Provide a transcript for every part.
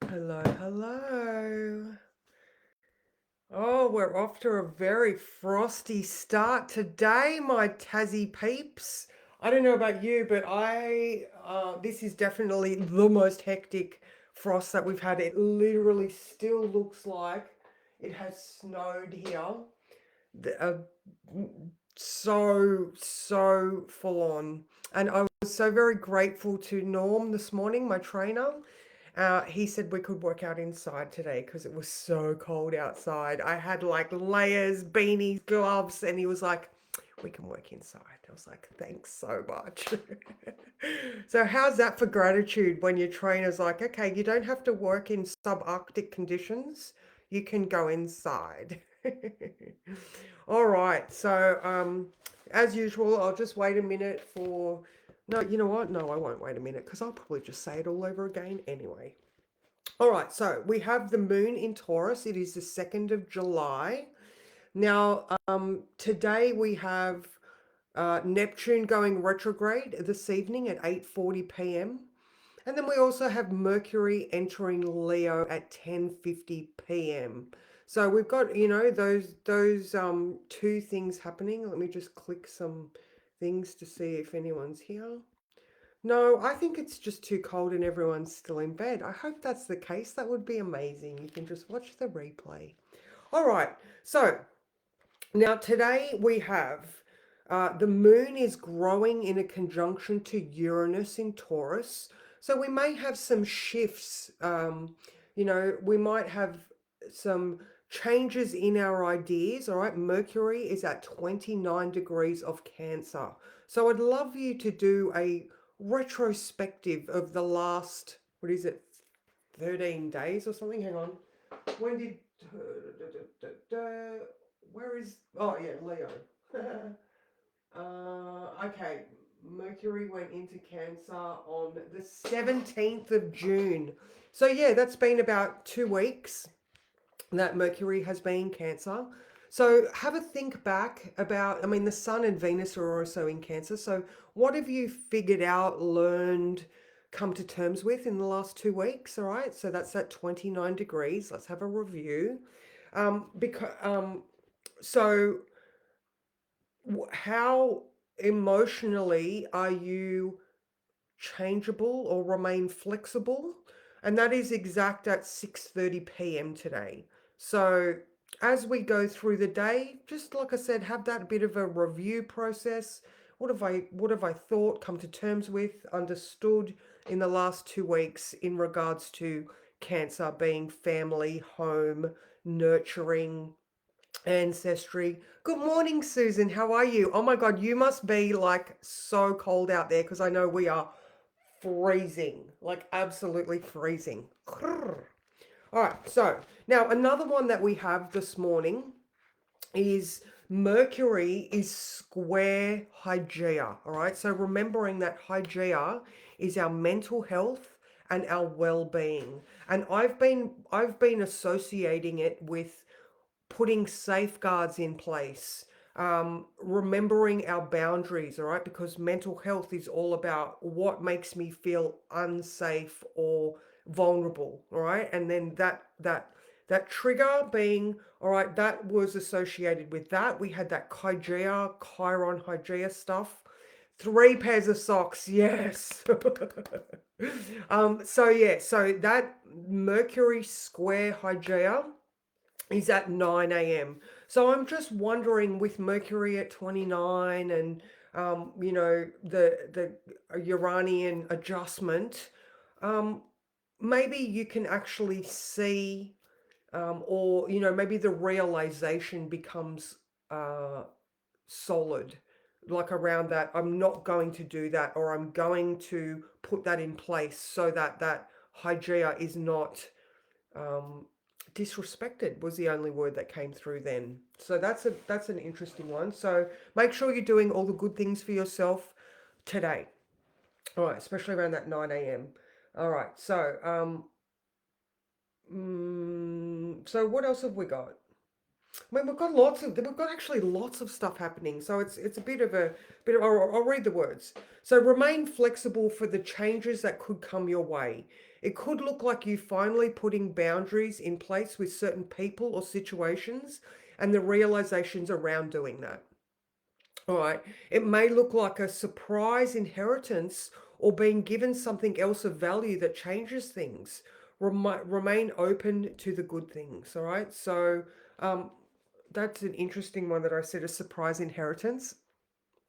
Hello, hello. Oh, we're off to a very frosty start today, my Tassie peeps. I don't know about you, but this is definitely the most hectic frost that we've had. It literally still looks like it has snowed here. The- uh, so full on. And I was so very grateful to Norm this morning, my trainer. He said we could work out inside today because it was so cold outside. I had like layers, beanies, gloves, and he was like, we can work inside. I was like, thanks so much. So, how's that for gratitude when your trainer's like, okay, you don't have to work in subarctic conditions, you can go inside. All right, so as usual, I'll just wait a minute for. No, you know what? No, I won't wait a minute because I'll probably just say it all over again anyway. All right, so we have the moon in Taurus. It is the 2nd of July. Now, today we have Neptune going retrograde this evening at 8:40 p.m. And then we also have Mercury entering Leo at 10:50 p.m. So we've got, those two things happening. Let me just click some things to see if anyone's here. No, I think it's just too cold and everyone's still in bed. I hope that's the case. That would be amazing. You can just watch the replay. All right. So now today we have the moon is growing in a conjunction to Uranus in Taurus. So we may have some shifts. We might have some changes in our ideas. All right. Mercury is at 29 degrees of Cancer. So I'd love you to do a retrospective of the last, what is it, 13 days or something? Hang on. When did. Where is. Oh, yeah, Leo. Okay. Mercury went into Cancer on the 17th of June. So, yeah, that's been about 2 weeks that Mercury has been Cancer. So have a think back about, I mean, the Sun and Venus are also in Cancer. So what have you figured out, learned, come to terms with in the last 2 weeks? All right. So that's at 29 degrees. Let's have a review. Because so how emotionally are you changeable or remain flexible? And that is exact at 6:30 p.m. today. So as we go through the day, just like I said, have that bit of a review process. What have I thought, come to terms with, understood in the last 2 weeks in regards to Cancer being family, home, nurturing, ancestry. Good morning, Susan. How are you? Oh my God, you must be like so cold out there because I know we are freezing, like absolutely freezing. All right, so now another one that we have this morning is Mercury is square Hygeia. All right, so remembering that Hygeia is our mental health and our well-being, and I've been associating it with putting safeguards in place, remembering our boundaries, all right? Because mental health is all about what makes me feel unsafe or vulnerable, all right? And then that trigger being, all right, that was associated with that. We had that Chiron Hygeia stuff. 3 pairs of socks, yes. So yeah, so that Mercury square Hygeia is at 9 a.m. So I'm just wondering with Mercury at 29 and the Uranian adjustment, um, maybe you can actually see, or maybe the realization becomes uh, solid, like around that. I'm not going to do that, or I'm going to put that in place so that that Hygeia is not um, disrespected was the only word that came through then. So that's an interesting one. So make sure you're doing all the good things for yourself today. All right, especially around that 9 a.m. All right, so so what else have we got? I mean, we've got actually lots of stuff happening. So it's a bit of. I'll read the words. So remain flexible for the changes that could come your way. It could look like you finally putting boundaries in place with certain people or situations, and the realizations around doing that. All right. It may look like a surprise inheritance or being given something else of value that changes things. Remain open to the good things. All right. So um, that's an interesting one that I said, a surprise inheritance.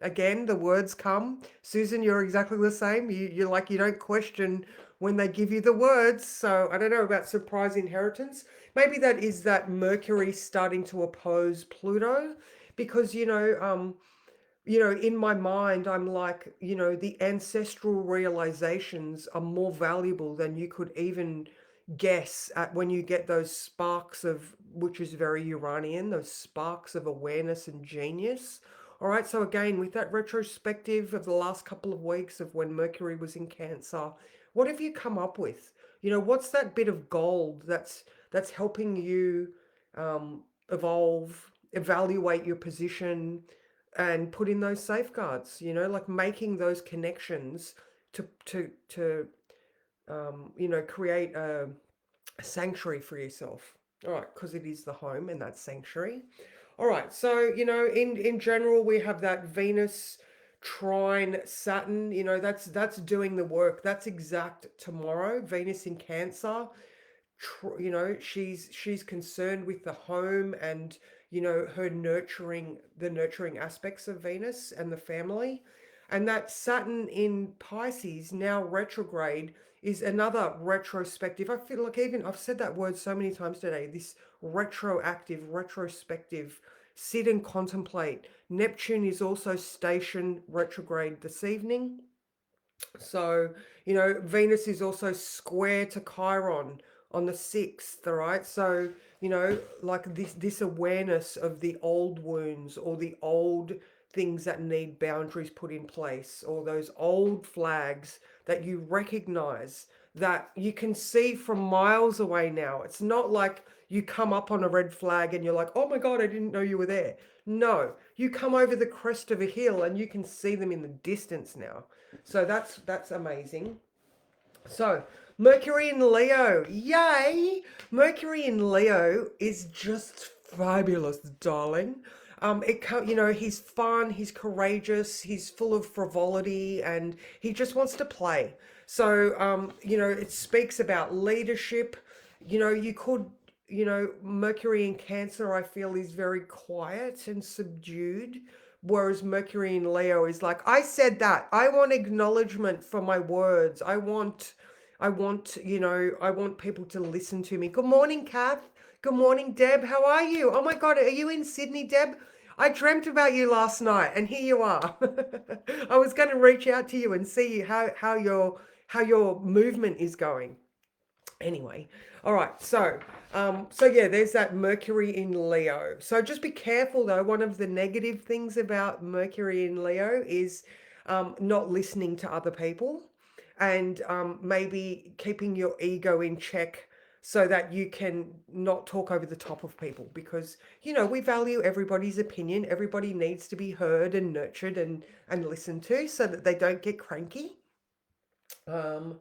Again, the words come. Susan, you're exactly the same. You're like, you don't question when they give you the words. So I don't know about surprise inheritance. Maybe that is that Mercury starting to oppose Pluto because, in my mind, I'm like, the ancestral realizations are more valuable than you could even guess at when you get those sparks of, which is very Uranian, those sparks of awareness and genius. All right, so again, with that retrospective of the last couple of weeks of when Mercury was in Cancer, what have you come up with? What's that bit of gold that's helping you evolve, evaluate your position, and put in those safeguards, like making those connections to create a sanctuary for yourself. All right, because it is the home and that sanctuary. All right, so in general, we have that Venus trine Saturn. That's doing the work. That's exact tomorrow. Venus in Cancer, she's concerned with the home and her nurturing, the nurturing aspects of Venus and the family. And that Saturn in Pisces, now retrograde, is another retrospective. I feel like, even I've said that word so many times today, this retroactive, retrospective, sit and contemplate. Neptune is also station retrograde this evening. So, Venus is also square to Chiron on the 6th, all right? So, like this awareness of the old wounds or the old things that need boundaries put in place, or those old flags that you recognize, that you can see from miles away now. It's not like you come up on a red flag and you're like, "Oh my God, I didn't know you were there." No, you come over the crest of a hill and you can see them in the distance now. So that's amazing. So Mercury in Leo, yay! Mercury in Leo is just fabulous, darling. He's fun, he's courageous, he's full of frivolity, and he just wants to play. So, it speaks about leadership. You could, Mercury in Cancer, I feel, is very quiet and subdued. Whereas Mercury in Leo is like, I said that. I want acknowledgement for my words. I want people to listen to me. Good morning, Kath. Good morning, Deb. How are you? Oh my God, are you in Sydney, Deb? I dreamt about you last night, and here you are. I was going to reach out to you and see how your movement is going. Anyway, all right. So yeah, there's that Mercury in Leo. So just be careful though. One of the negative things about Mercury in Leo is not listening to other people, and maybe keeping your ego in check so that you can not talk over the top of people, because we value everybody's opinion. Everybody needs to be heard and nurtured and listened to so that they don't get cranky. Um,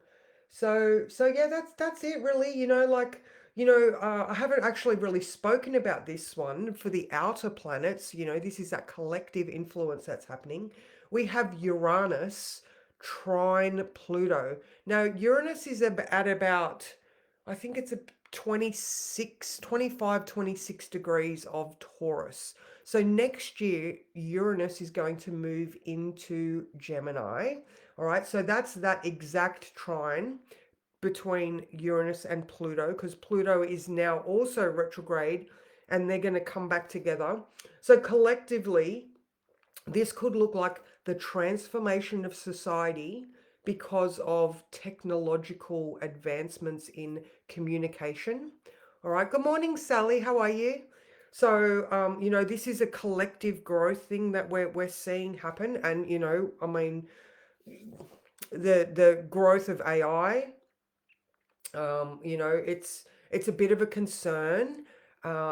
so yeah, that's it really. I haven't actually really spoken about this one for the outer planets. This is that collective influence that's happening. We have Uranus trine Pluto. Now, Uranus is at about, I think it's a 26 degrees of Taurus. So next year, Uranus is going to move into Gemini. All right, so that's that exact trine between Uranus and Pluto, because Pluto is now also retrograde and they're going to come back together. So collectively, this could look like the transformation of society because of technological advancements in communication. All right, good morning, Sally. How are you? So, this is a collective growth thing that we're seeing happen. And, I mean, the growth of AI, it's a bit of a concern.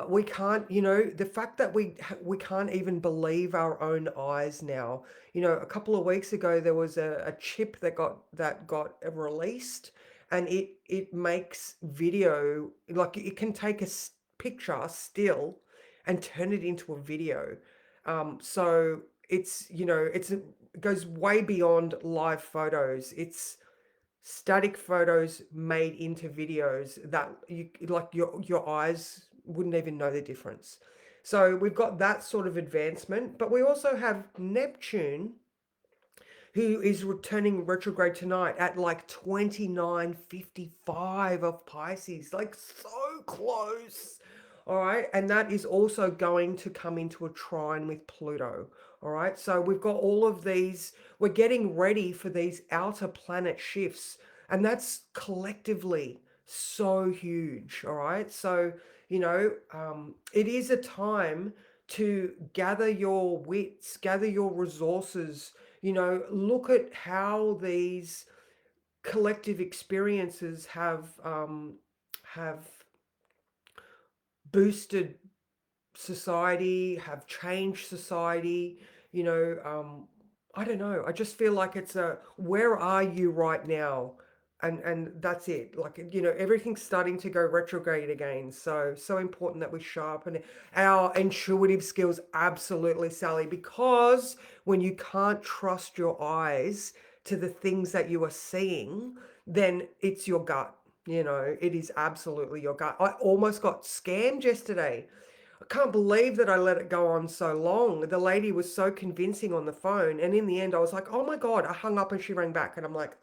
We can't, the fact that we can't even believe our own eyes now. A couple of weeks ago there was a chip that got released, and it makes video, like it can take picture still and turn it into a video. So it goes way beyond live photos. It's static photos made into videos that you like your eyes wouldn't even know the difference. So we've got that sort of advancement, but we also have Neptune, who is returning retrograde tonight at like 29:55 of Pisces, like so close. All right. And that is also going to come into a trine with Pluto. All right. So we've got all of these, we're getting ready for these outer planet shifts, and that's collectively so huge. All right. So, it is a time to gather your wits, gather your resources, look at how these collective experiences have boosted society, have changed society. you know I don't know, I just feel like it's a where are you right now, and that's it. Like, everything's starting to go retrograde again, so important that we sharpen our intuitive skills. Absolutely, Sally, because when you can't trust your eyes to the things that you are seeing, then it's your gut. It is absolutely your gut. I almost got scammed yesterday. I can't believe that I let it go on so long. The lady was so convincing on the phone. And in the end, I was like, oh my God, I hung up and she rang back. And I'm like,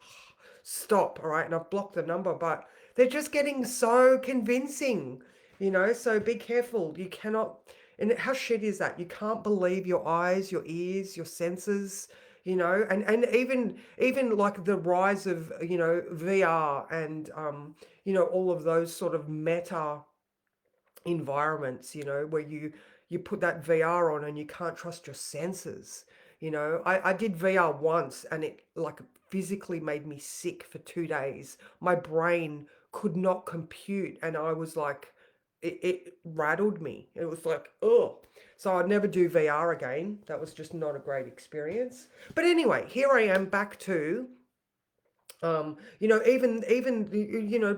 stop. All right. And I've blocked the number, but they're just getting so convincing, so be careful. You cannot, and how shit is that? You can't believe your eyes, your ears, your senses. And even like the rise of VR and all of those sort of meta environments, where you put that VR on and you can't trust your senses. I did VR once, and it like physically made me sick for 2 days. My brain could not compute, and I was like, it rattled me. It was like, oh. So I'd never do VR again. That was just not a great experience. But anyway, here I am back to even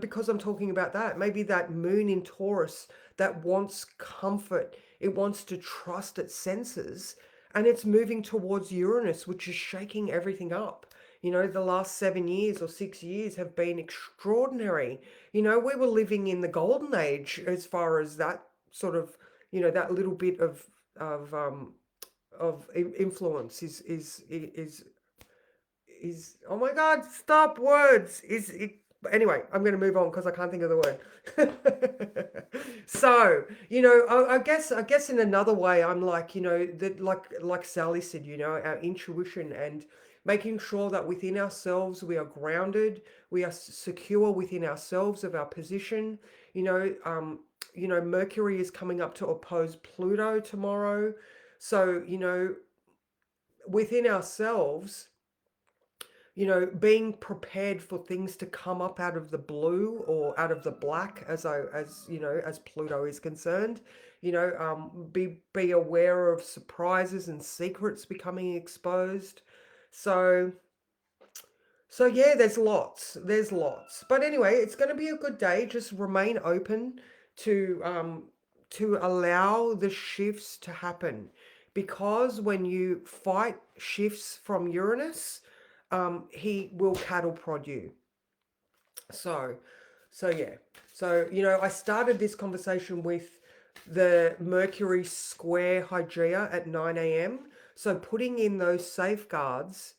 because I'm talking about that, maybe that moon in Taurus that wants comfort, it wants to trust its senses, and it's moving towards Uranus, which is shaking everything up. The last 7 years or 6 years have been extraordinary. We were living in the golden age as far as that sort of, that little bit of influence is oh my God, stop words. Is it anyway, I'm gonna move on because I can't think of the word. So, I guess in another way, I'm like, that like Sally said, our intuition and making sure that within ourselves we are grounded, we are secure within ourselves of our position. Mercury is coming up to oppose Pluto tomorrow. So, within ourselves, being prepared for things to come up out of the blue or out of the black, as Pluto is concerned. Be aware of surprises and secrets becoming exposed. So yeah, there's lots. But anyway, it's going to be a good day. Just remain open to allow the shifts to happen, because when you fight shifts from Uranus, he will cattle prod you. So, yeah. So, I started this conversation with the Mercury square Hygieia at 9 a.m. So putting in those safeguards,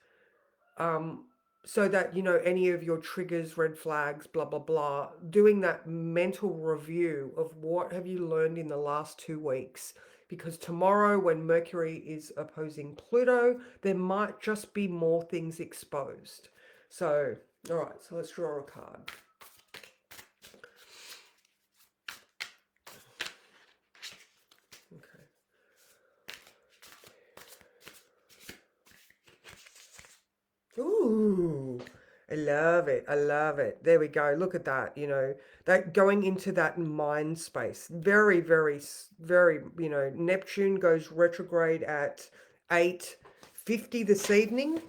um, so that, any of your triggers, red flags, blah, blah, blah, doing that mental review of what have you learned in the last 2 weeks. Because tomorrow, when Mercury is opposing Pluto, there might just be more things exposed. So, all right, so let's draw a card. Okay. Ooh, I love it. I love it. There we go. Look at that. That going into that mind space. Very, very, very, Neptune goes retrograde at 8:50 this evening.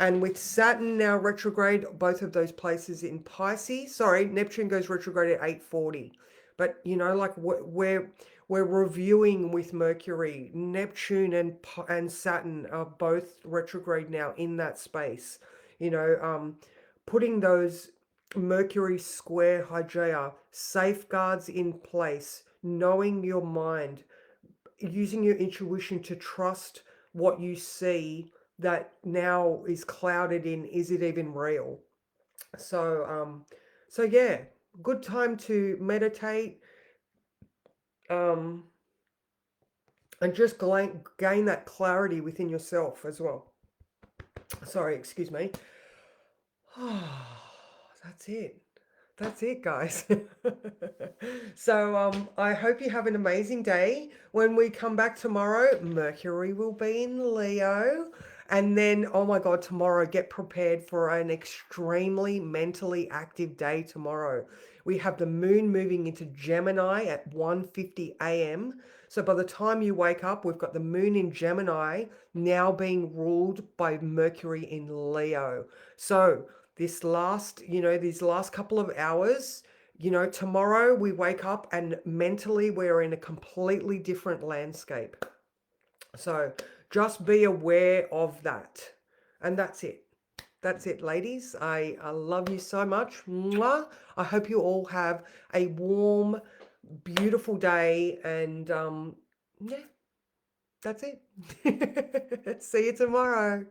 And with Saturn now retrograde, both of those places in Pisces. Sorry, Neptune goes retrograde at 8:40. But, like we're reviewing with Mercury. Neptune and Saturn are both retrograde now in that space. You know, putting those Mercury square Hygeia safeguards in place, knowing your mind, using your intuition to trust what you see that now is clouded in, is it even real? So yeah, good time to meditate, um, and just gain that clarity within yourself as well. Sorry, excuse me. That's it. That's it, guys. So I hope you have an amazing day. When we come back tomorrow, Mercury will be in Leo. And then, oh my God, tomorrow, get prepared for an extremely mentally active day tomorrow. We have the moon moving into Gemini at 1:50 a.m. So by the time you wake up, we've got the moon in Gemini now being ruled by Mercury in Leo. So these last couple of hours, tomorrow we wake up and mentally we're in a completely different landscape. So just be aware of that. And that's it. That's it, ladies. I love you so much. Mwah. I hope you all have a warm, beautiful day. And yeah, that's it. See you tomorrow.